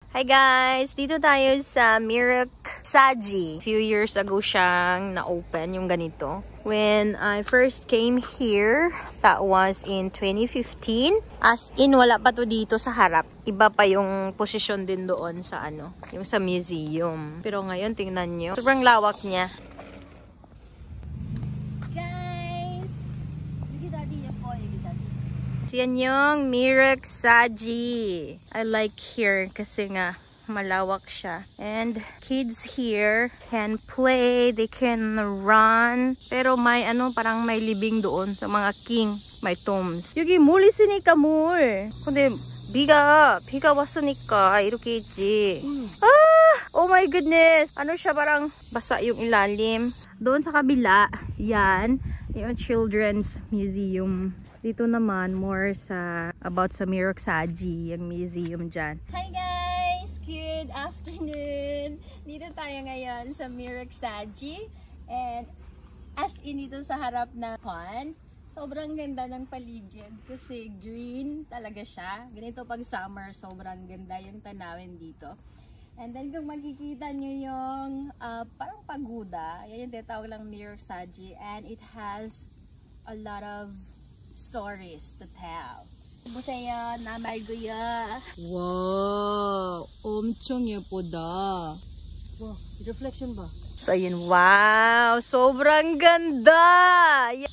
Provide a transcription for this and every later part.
Hi guys! Dito tayo sa Mirek Saji. A few years ago siyang na-open yung ganito. When I first came here, that was in 2015. As in, wala pa to dito sa harap. Iba pa yung posisyon din doon sa ano, yung sa museum. Pero ngayon, tingnan nyo. Sobrang lawak niya. Guys! Yan yung Mirek Saji. I like here kasi nga malawak siya. And kids here can play, they can run. Pero may ano, parang may libing doon sa mga king. May tombs. 여기 물 있으니까 물. 근데 비가 왔으니까 이렇게 있지. Oh my goodness. Ano siya, parang basa yung ilalim. Doon sa kabila, yan, yung Children's Museum. Dito naman, more sa, about sa Mirek Saji, yung museum dyan. Hi guys! Good afternoon! Dito tayo ngayon sa Mirek Saji. And as in dito sa harap na pond, sobrang ganda ng paligid kasi green talaga siya. Ganito pag summer, sobrang ganda yung tanawin dito. And then kung makikita nyo yung parang pagoda, yan yung tinatawag lang Mirek Saji. And it has a lot of stories to tell. 보세요, 나말고요. 와, 엄청 예쁘다. 와, reflection 봐. So, ayun, wow! Sobrang ganda!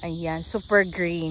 Ayan, super green.